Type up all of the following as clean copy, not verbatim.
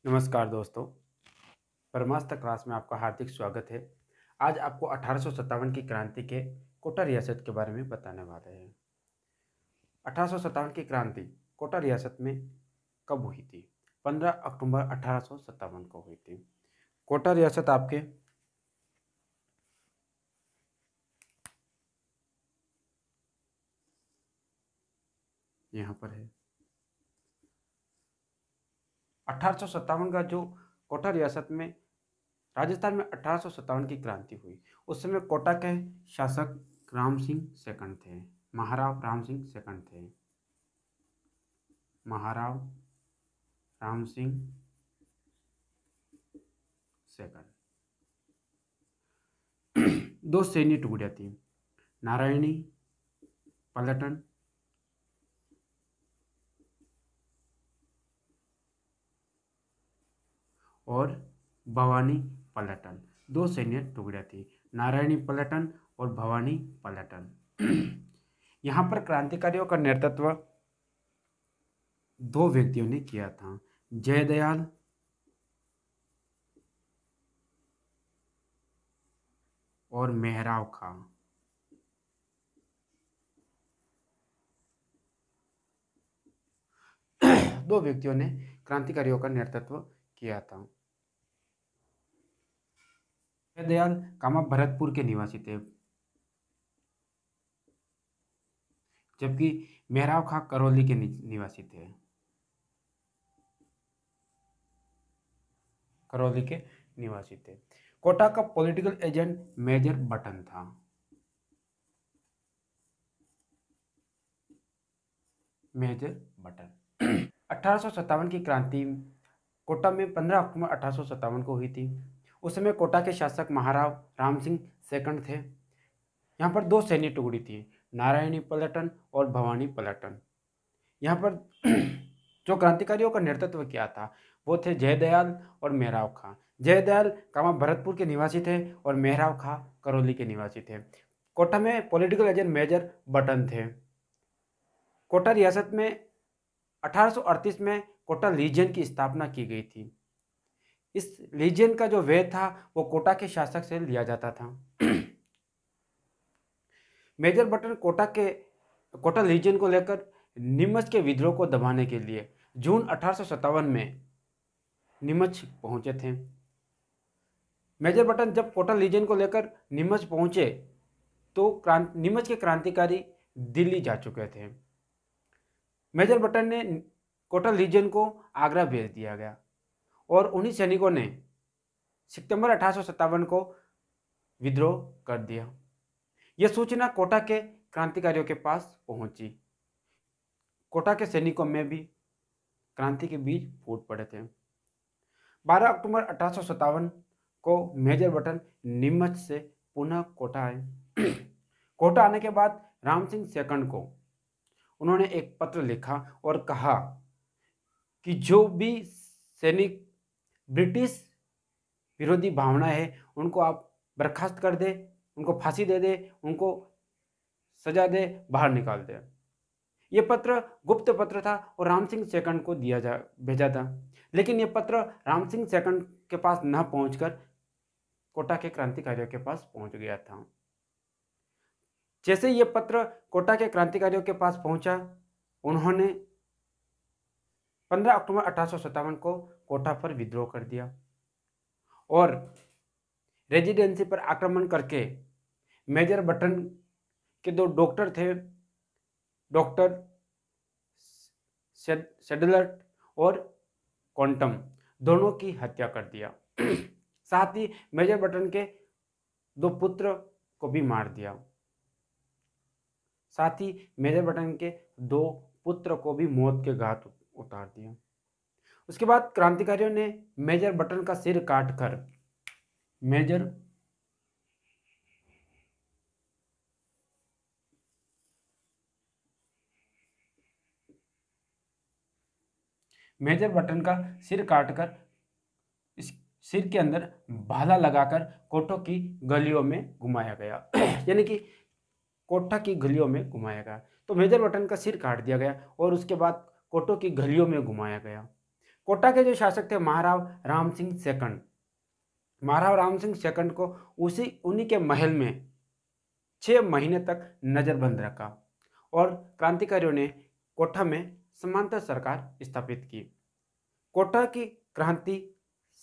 नमस्कार दोस्तों, परमास्त्र क्लास में आपका हार्दिक स्वागत है। आज आपको 1857 की क्रांति के कोटा रियासत के बारे में बताने वाले हैं। 1857 की क्रांति कोटा रियासत में कब हुई थी? 15 अक्टूबर 1857 को हुई थी। कोटा रियासत आपके यहाँ पर है। 1857 का जो कोटा रियासत में राजस्थान में 1857 की क्रांति हुई, उस समय कोटा के शासक राम सिंह सेकंड थे। महाराव राम सिंह सेकंड थे। महाराव राम सिंह सेकंड। दो सैन्य टुकड़ियां थी, नारायणी पलटन और भवानी पलटन। दो सैन्य टुकड़ियां थी, नारायणी पलटन और भवानी पलटन। यहाँ पर क्रांतिकारियों का नेतृत्व दो व्यक्तियों ने किया था, जयदयाल और मेहराव खां। दो व्यक्तियों ने क्रांतिकारियों का नेतृत्व किया था। जयदयाल कामा भरतपुर के निवासी थे, जबकि मेहराव खां करौली के निवासी थे। करौली के निवासी थे। कोटा का पॉलिटिकल एजेंट मेजर बटन था। मेजर बटन 1857 की क्रांति कोटा में 15 अक्टूबर 1857 को हुई थी। उस समय कोटा के शासक महाराव राम सिंह सेकंड थे। यहाँ पर दो सैन्य टुकड़ी थी, नारायणी पलटन और भवानी पलटन। यहाँ पर जो क्रांतिकारियों का नेतृत्व किया था वो थे जयदयाल और मेहराव खां। जयदयाल कामा भरतपुर के निवासी थे और मेहराव खां करौली के निवासी थे। कोटा में पॉलिटिकल एजेंट मेजर बटन थे। कोटा रियासत में 1838 में कोटा लीजियन की स्थापना की गई थी। इस लीजियन का जो व्यय था वो कोटा के शासक से लिया जाता था। मेजर बटन कोटा लीजियन को लेकर नीमच के विद्रोह को दबाने के लिए जून 1857 में नीमच पहुंचे थे। मेजर बटन जब कोटा लीजियन को लेकर नीमच पहुंचे तो नीमच के क्रांतिकारी दिल्ली जा चुके थे। मेजर बटन ने कोटा लीजियन को आगरा भेज दिया गया और उन्हीं सैनिकों ने सितंबर 1857 को विद्रोह कर दिया। यह सूचना कोटा के क्रांतिकारियों के पास पहुंची। कोटा के सैनिकों में भी क्रांति के बीज फूट पड़े थे। 12 अक्टूबर 1857 को मेजर बटन नीमच से पुनः कोटा आए। कोटा आने के बाद राम सिंह सेकंड को उन्होंने एक पत्र लिखा और कहा कि जो भी सैनिक ब्रिटिश विरोधी भावना है उनको आप बर्खास्त कर दे, उनको फांसी दे दे, उनको सजा दे, बाहर निकाल दे। ये पत्र गुप्त पत्र था और राम सिंह सेकंड को भेजा था, लेकिन ये पत्र राम सिंह सेकंड के पास न पहुंचकर कोटा के क्रांतिकारियों के पास पहुंच गया था। जैसे ये पत्र कोटा के क्रांतिकारियों के पास पहुंचा, उन्होंने 15 अक्टूबर 1857 को कोटा पर विद्रोह कर दिया और रेजिडेंसी पर आक्रमण करके मेजर बटन के दो डॉक्टर थे, डॉक्टर सेडलर और क्वांटम, दोनों की हत्या कर दिया। साथ ही मेजर बटन के दो पुत्र को भी मार दिया। साथ ही मेजर बटन के दो पुत्र को भी मौत के घाट उतार दिया। उसके बाद क्रांतिकारियों ने मेजर बटन का सिर काटकर मेजर बटन का सिर काटकर इस सिर के अंदर भाला लगाकर कोटों की गलियों में घुमाया गया। यानी कि कोटा की गलियों में घुमाया गया। तो मेजर बटन का सिर काट दिया गया और उसके बाद कोटों की गलियों में घुमाया गया। कोटा के जो शासक थे महाराव राम सिंह सेकंड। महाराव राम सिंह सेकंड को उन्हीं के महल में 6 महीने तक नजरबंद रखा और क्रांतिकारियों ने कोटा में समांतर सरकार स्थापित की। कोटा की क्रांति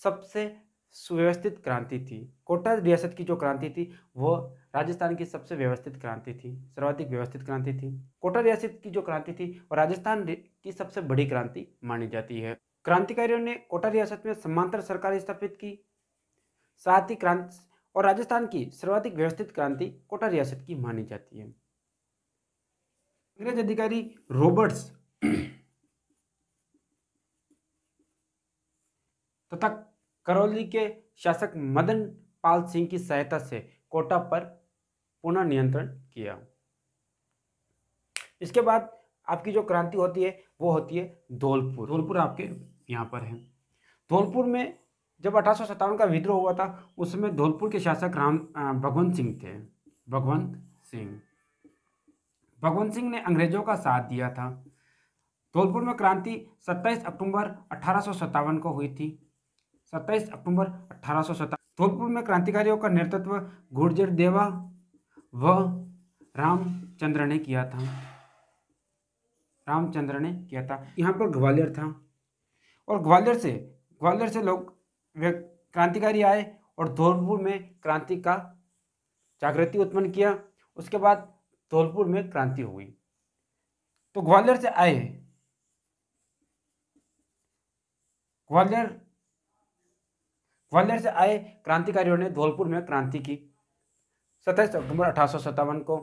सबसे सुव्यवस्थित क्रांति थी। कोटा रियासत की जो क्रांति थी वो राजस्थान की सबसे व्यवस्थित क्रांति थी, सर्वाधिक व्यवस्थित क्रांति थी। कोटा रियासत की जो क्रांति थी और राजस्थान की सबसे बड़ी क्रांति मानी जाती है। क्रांतिकारियों ने कोटा रियासत में समांतर सरकार स्थापित की, साथ ही क्रांति और राजस्थान की सर्वाधिक व्यवस्थित क्रांति कोटा रियासत की मानी जाती है। अंग्रेज अधिकारी रॉबर्ट्स तथा करौली के शासक मदन पाल सिंह की सहायता से कोटा पर पुनः नियंत्रण किया। इसके बाद आपकी जो क्रांति होती है वो होती है धौलपुर। धौलपुर आपके यहाँ पर है। धौलपुर में जब 1857 का विद्रोह हुआ था उसमें धौलपुर के शासक भगवंत सिंह थे। भगवंत सिंह ने अंग्रेजों का साथ दिया था। धौलपुर में क्रांति 27 अक्टूबर 1857 को हुई थी। 27 अक्टूबर 1857 धौलपुर में क्रांतिकारियों का नेतृत्व गुर्जर देवा व रामचंद्र ने किया था। यहाँ पर ग्वालियर था और ग्वालियर से लोग क्रांतिकारी आए और धौलपुर में क्रांति का जागृति उत्पन्न किया। उसके बाद धौलपुर में क्रांति हुई। तो ग्वालियर से आए क्रांतिकारियों ने धौलपुर में क्रांति की 27 अक्टूबर 1857 को।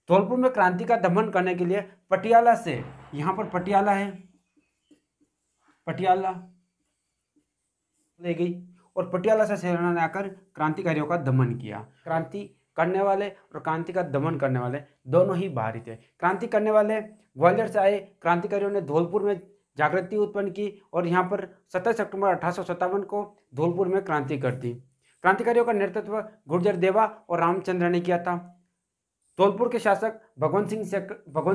धौलपुर में क्रांति का दमन करने के लिए पटियाला से, यहाँ पर पटियाला है, पटियाला ले गई और पटियाला से सेना ने आकर क्रांतिकारियों का दमन किया। क्रांति करने वाले और क्रांति का दमन करने वाले दोनों ही बाहरी थे। क्रांति करने वाले ग्वालियर से आए क्रांतिकारियों ने धौलपुर में जागृति उत्पन्न की और यहाँ पर 27 अक्टूबर 1857 को धौलपुर में क्रांति कर दी। क्रांतिकारियों का नेतृत्व गुर्जर देवा और रामचंद्र ने किया था। धौलपुर के शासक भगवंत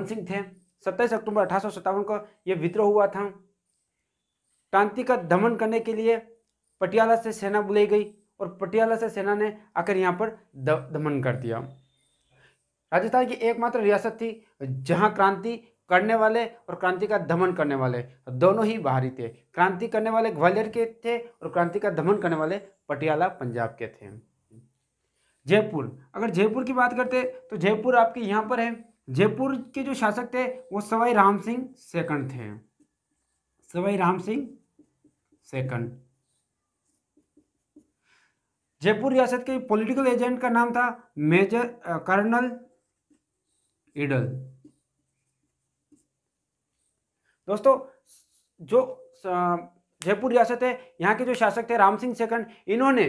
सिंह थे। 27 अक्टूबर 1857 को यह विद्रोह हुआ था। क्रांति का दमन करने के लिए पटियाला से सेना बुलाई गई और पटियाला से सेना ने आकर यहाँ पर दमन कर दिया। राजस्थान की एकमात्र रियासत थी जहाँ क्रांति करने वाले और क्रांति का दमन करने वाले दोनों ही बाहरी थे। क्रांति करने वाले ग्वालियर के थे और क्रांति का दमन करने वाले पटियाला पंजाब के थे। जयपुर, अगर जयपुर की बात करते तो जयपुर आपके यहाँ पर है। जयपुर के जो शासक थे वो सवाई राम सिंह सेकंड थे। सवाई राम सिंह सेकंड। जयपुर रियासत के पॉलिटिकल एजेंट का नाम था मेजर कर्नल ईडल। दोस्तों, जो जयपुर रियासत है यहाँ के जो शासक थे राम सिंह सेकंड, इन्होंने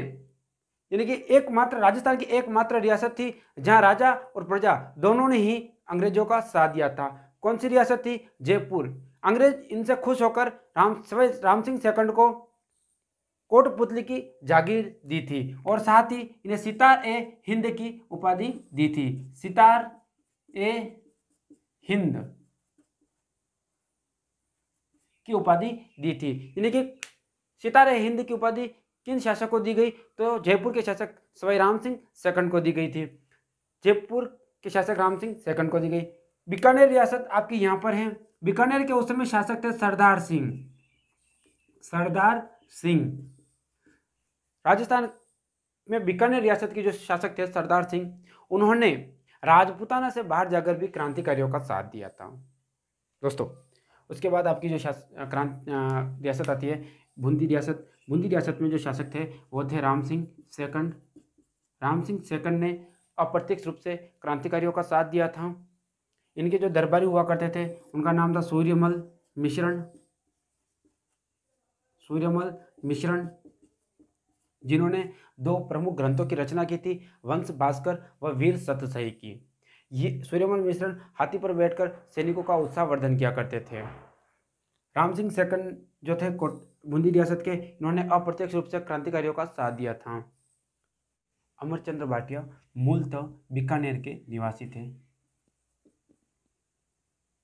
यानी कि एकमात्र राजस्थान की एकमात्र रियासत थी जहां राजा और प्रजा दोनों ने ही अंग्रेजों का साथ दिया था। कौन सी रियासत थी? जयपुर। अंग्रेज इनसे खुश होकर राम सिंह सेकंड को कोटपुतली की जागीर दी थी और साथ ही इन्हें सितार ए हिंद की उपाधि दी थी। सितार ए हिंद की उपाधि दी थी। यानी कि सितार ए हिंद की उपाधि किन शासक को दी गई? तो जयपुर के शासक सवाई राम सिंह सेकंड को दी गई थी। जयपुर के शासक राम सिंह सेकंड को दी गई। बीकानेर रियासत आपकी यहाँ पर है। बीकानेर के उस समय शासक थे सरदार सिंह। राजस्थान में बीकानेर रियासत के जो शासक थे सरदार सिंह, उन्होंने राजपूताना से बाहर जाकर भी क्रांतिकारियों का साथ दिया था। दोस्तों, उसके बाद आपकी जो रियासत आती है बूंदी रियासत। बूंदी रियासत में जो शासक थे वो थे राम सिंह सेकंड। राम सिंह सेकंड ने अप्रत्यक्ष रूप से क्रांतिकारियों का साथ दिया था। इनके जो दरबारी हुआ करते थे उनका नाम था सूर्यमल मिश्रण, जिन्होंने 2 प्रमुख ग्रंथों की रचना की थी, वंश भास्कर व वीर सतसही की। ये सूर्यमल मिश्रण हाथी पर बैठकर सैनिकों का उत्साहवर्धन किया करते थे। राम सिंह सेकंड जो थे बूंदी रियासत के, इन्होंने अप्रत्यक्ष रूप से क्रांतिकारियों का साथ दिया था। अमरचंद्र भाटिया मूलतः बीकानेर के निवासी थे।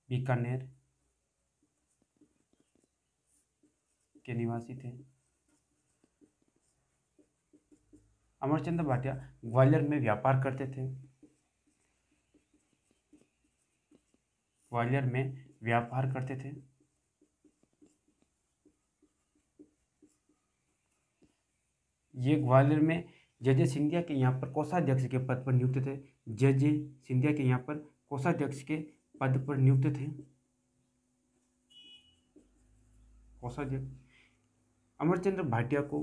बीकानेर के निवासी थे। अमरचंद्र भाटिया ग्वालियर में व्यापार करते थे। ग्वालियर में व्यापार करते थे। ये ग्वालियर में जे सिंधिया के यहाँ पर कोषाध्यक्ष के पद पर नियुक्त थे। जे सिंधिया के यहाँ पर कोषाध्यक्ष के पद पर नियुक्त थे। कोषाध्यक्ष अमरचंद्र भाटिया को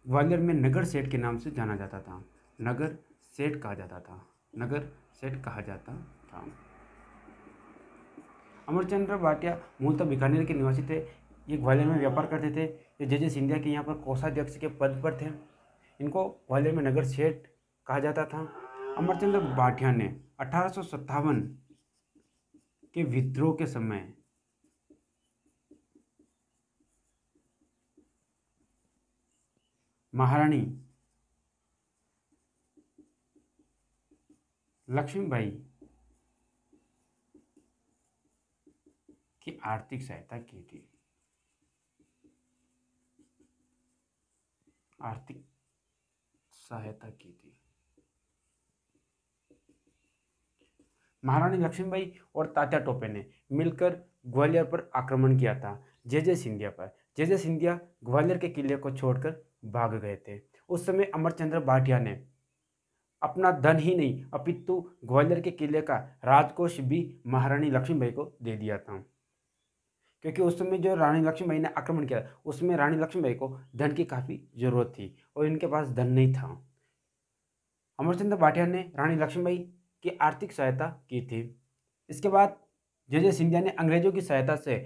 ग्वालियर में नगर सेठ के नाम से जाना जाता था। नगर सेठ कहा जाता था। नगर सेठ कहा जाता था। अमरचंद्र भाटिया मूलतः बीकानेर के निवासी थे। ये ग्वालियर में व्यापार करते थे। ये जे सिंधिया के यहाँ पर कोषाध्यक्ष के पद पर थे। इनको ग्वालियर में नगर सेठ कहा जाता था। अमरचंद्र भाटिया ने 1857 के विद्रोह के समय महारानी लक्ष्मीबाई की आर्थिक सहायता की थी। आर्थिक सहायता की थी। महारानी लक्ष्मीबाई और तात्या टोपे ने मिलकर ग्वालियर पर आक्रमण किया था जे सिंधिया पर। जे सिंधिया ग्वालियर के किले को छोड़कर भाग गए थे। उस समय अमरचंद्र भाटिया ने अपना धन ही नहीं अपितु ग्वालियर के किले का राजकोष भी महारानी लक्ष्मीबाई को दे दिया था, क्योंकि उस समय जो रानी लक्ष्मीबाई ने आक्रमण किया उसमें रानी लक्ष्मीबाई को धन की काफ़ी ज़रूरत थी और इनके पास धन नहीं था। अमरचंद्र भाटिया ने रानी लक्ष्मीबाई की आर्थिक सहायता की थी। इसके बाद जे सिंधिया ने अंग्रेजों की सहायता से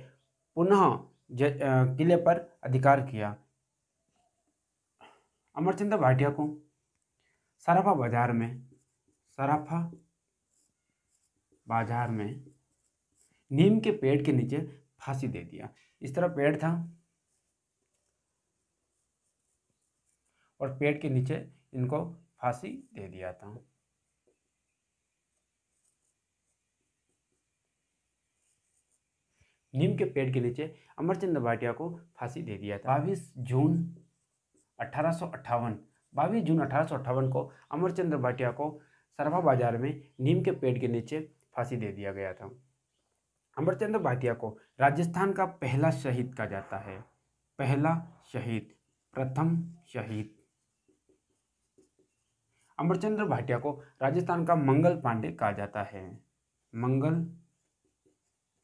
पुनः किले पर अधिकार किया। अमरचंद्र भाटिया को सराफा बाजार में नीम के पेड़ के नीचे फांसी दे दिया। इस तरह पेड़ था और पेड़ के नीचे इनको फांसी दे दिया था। नीम के पेड़ के नीचे अमरचंद्र भाटिया को फांसी दे दिया था। 22 जून 1858 को अमरचंद्र भाटिया को सराफा बाजार में नीम के पेड़ के नीचे फांसी दे दिया गया था। अमरचंद्र भाटिया को राजस्थान का पहला शहीद कहा जाता है। पहला शहीद, प्रथम शहीद। अमरचंद्र भाटिया को राजस्थान का मंगल पांडे कहा जाता है। मंगल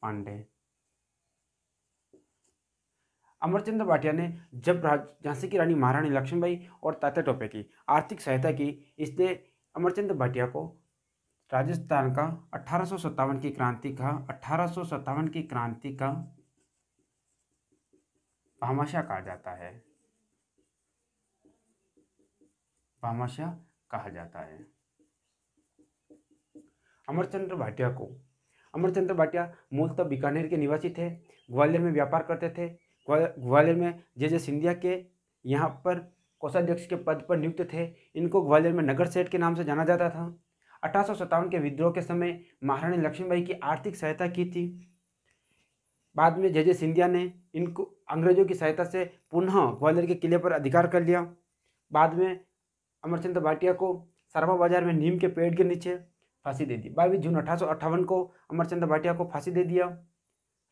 पांडे। अमरचंद्र भाटिया ने जब झांसी की रानी महारानी लक्ष्मीबाई और तात्या टोपे की आर्थिक सहायता की, इसलिए अमरचंद्र भाटिया को राजस्थान का 1857 की क्रांति का भामाशाह कहा जाता है। भामाशाह कहा जाता है। अमरचंद्र भाटिया मूलतः बीकानेर के निवासी थे। ग्वालियर में व्यापार करते थे। ग्वालियर में जे सिंधिया के यहाँ पर कोषाध्यक्ष के पद पर नियुक्त थे। इनको ग्वालियर में नगर सेठ के नाम से जाना जाता था। 1857 के विद्रोह के समय महारानी लक्ष्मीबाई की आर्थिक सहायता की थी। बाद में जे सिंधिया ने इनको अंग्रेजों की सहायता से पुनः ग्वालियर के किले पर अधिकार कर लिया। बाद में अमरचंद्र भाटिया को सराफा बाजार में नीम के पेड़ के नीचे फांसी दे दी। 22 जून 1858 को अमरचंद्र भाटिया को फांसी दे दिया।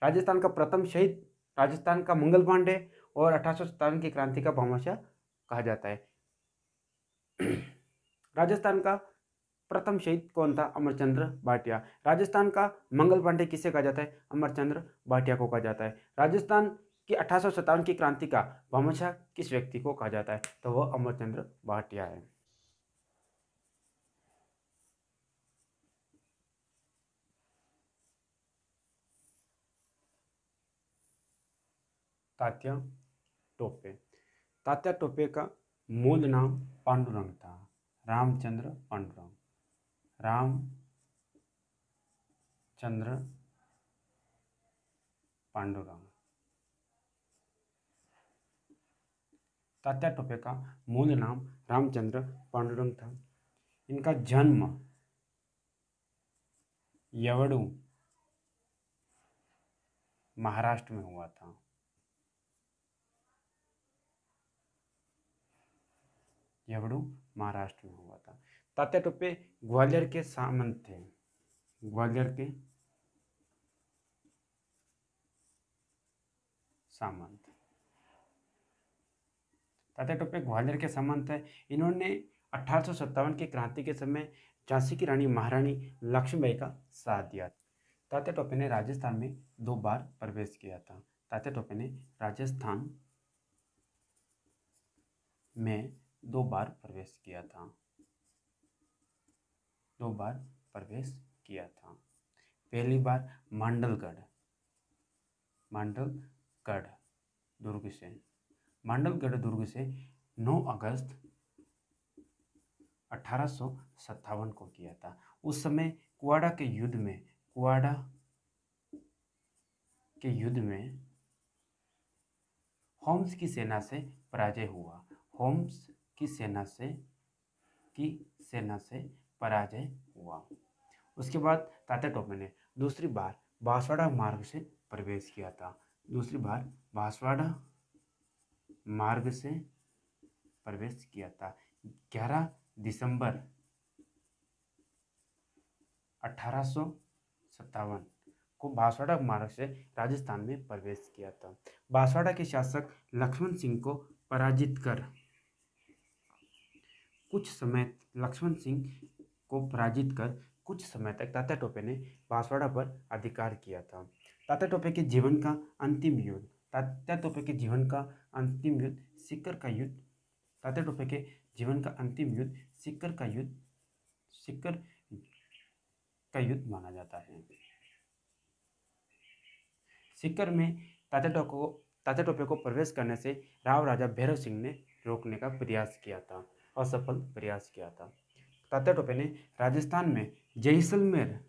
राजस्थान का प्रथम शहीद राजस्थान का मंगल पांडे और 1857 की क्रांति का भामाशाह कहा जाता है। राजस्थान का प्रथम शहीद कौन था? अमरचंद्र भाटिया। राजस्थान का मंगल पांडे किसे कहा जाता है? अमरचंद्र भाटिया को कहा जाता है। राजस्थान की 1857 की क्रांति का भामाशाह किस व्यक्ति को कहा जाता है? तो वह अमरचंद्र भाटिया है। तात्या टोपे। तात्या टोपे का मूल नाम पांडुरंग था, रामचंद्र पांडुरंग। रामचंद्र पांडुरंग। तात्या टोपे का मूल नाम रामचंद्र पांडुरंग था। इनका जन्म यवड़ू महाराष्ट्र में हुआ था। यवड़ू महाराष्ट्र में हुआ था। तात्या टोपे ग्वालियर के सामंत थे। ग्वालियर के सामंत, तात्या टोपे ग्वालियर के सामंत है। इन्होंने 1857 की क्रांति के समय झांसी की रानी महारानी लक्ष्मीबाई का साथ दिया। तात्या टोपे ने राजस्थान में 2 बार प्रवेश किया था। तात्या टोपे ने राजस्थान में 2 बार प्रवेश किया था। 2 बार प्रवेश किया था। पहली बार मांडलगढ़ दुर्ग से 9 अगस्त 1857 को किया था। उस समय कुआड़ा के युद्ध में होम्स की सेना से पराजय हुआ। होम्स की सेना से पराजय हुआ। उसके बाद तात्या टोपे ने दूसरी बार बांसवाड़ा मार्ग से प्रवेश किया था। 11 दिसंबर 1857 को बांसवाड़ा मार्ग से राजस्थान में प्रवेश किया था। बांसवाड़ा के शासक लक्ष्मण सिंह को पराजित कर कुछ समय तक तात्या टोपे ने बांसवाड़ा पर अधिकार किया था। तात्या टोपे के जीवन का अंतिम युद्ध सीकर का युद्ध माना जाता है। सीकर में तात्या टोपे को प्रवेश करने से राव राजा भैरव सिंह ने रोकने का प्रयास किया था, असफल प्रयास किया था। तात्या टोपे ने राजस्थान में जैसलमेर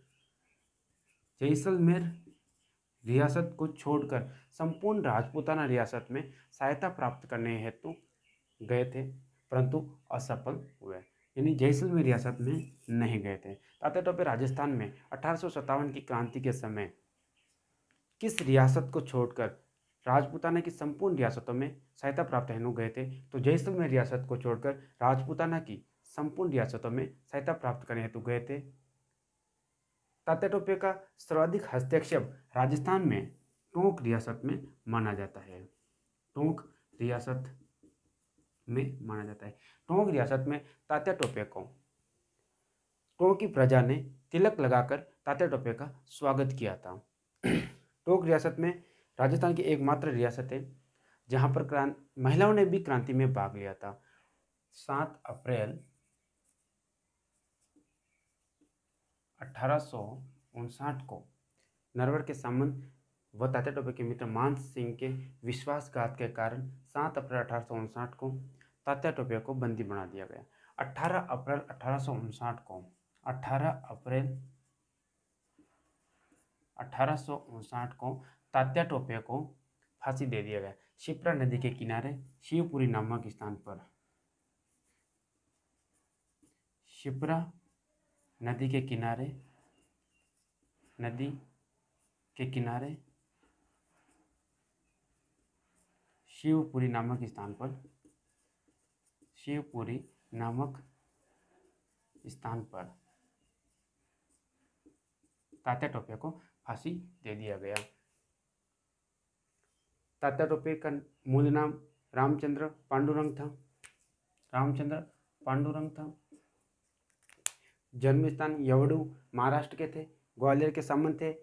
रियासत को छोड़कर संपूर्ण राजपूताना रियासत में सहायता प्राप्त करने हेतु गए थे, परंतु असफल हुए, यानी जैसलमेर रियासत में नहीं गए थे। तात्या टोपे राजस्थान में 1857 की क्रांति के समय किस रियासत को छोड़कर राजपूताना की संपूर्ण रियासतों में सहायता प्राप्त हेतु गए थे? तो जैसलमेर रियासत को छोड़कर राजपूताना की संपूर्ण रियासतों में सहायता प्राप्त करने हेतु गए थे। तात्या टोपे का सर्वाधिक हस्तक्षेप राजस्थान में टोंक रियासत में माना जाता है। टोंक रियासत में तात्या टोपे को टोंक की प्रजा ने तिलक लगाकर तात्या टोपे का स्वागत किया था। टोंक रियासत में राजस्थान की एकमात्र रियासत है जहां पर महिलाओं ने भी क्रांति में भाग लिया था। 7 अप्रैल 1859 को नरवर के सामंत व तात्या टोपे के मित्र मान सिंह के विश्वासघात के कारण 7 अप्रैल 1859 को तात्या टोपे को बंदी बना दिया गया। 18 अप्रैल 1859 को तात्या टोपे को फांसी दे दिया गया। शिप्रा नदी के किनारे शिवपुरी नामक स्थान पर शिप्रा नदी के किनारे शिवपुरी नामक स्थान पर तात्या टोपे को फांसी दे दिया गया। तात्या टोपे का मूल नाम रामचंद्र पांडुरंग था। जन्म स्थान यवड़ू महाराष्ट्र के थे। ग्वालियर के सामंत थे।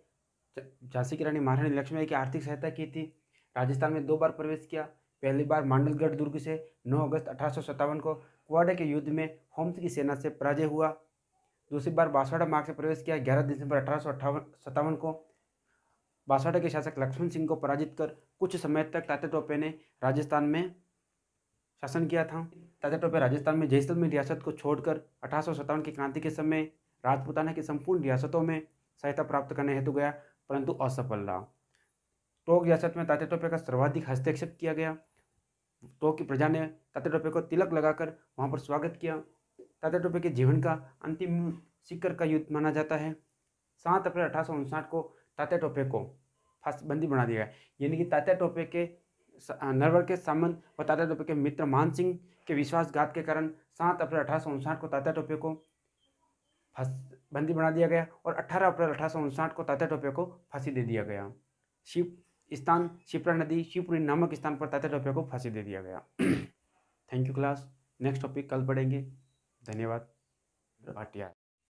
झांसी की रानी महारानी लक्ष्मीबाई की आर्थिक सहायता की थी। राजस्थान में 2 बार प्रवेश किया। पहली बार मांडलगढ़ दुर्ग से 9 अगस्त 1857 को कुआड़े के युद्ध में होम्स की सेना से पराजय हुआ। दूसरी बार बांसवाड़ा मार्ग से प्रवेश किया। 11 दिसंबर 1857 को बांसवाड़ा के शासक लक्ष्मण सिंह को पराजित कर कुछ समय तक तात्या टोपे ने राजस्थान में शासन किया था। तात्या टोपे राजस्थान में जैसलमेर रियासत को छोड़कर 1857 की क्रांति के समय राजपूताना की संपूर्ण रियासतों में सहायता प्राप्त करने हेतु गया, परंतु असफल रहा। टोंक रियासत में तात्या टोपे का सर्वाधिक हस्तक्षेप किया गया। टोंक की प्रजा ने तात्या टोपे को तिलक लगाकर वहां पर स्वागत किया। तात्या टोपे के जीवन का अंतिम सीकर का युद्ध माना जाता है। 7 अप्रैल 1859 को तात्या टोपे को बंदी बना दिया गया, यानी कि तात्या टोपे के नरवर के सामंत व तात्या टोपे के मित्र मान सिंह के विश्वासघात के कारण 7 अप्रैल 1859 को तात्या टोपे को बंदी बना दिया गया और 18 अप्रैल 1859 को तात्या टोपे को फांसी दे दिया गया। शिप्रा नदी शिवपुरी नामक स्थान पर तात्या टोपे को फांसी दे दिया गया। Thank you class. Next topic कल पढ़ेंगे। धन्यवाद। भाटिया।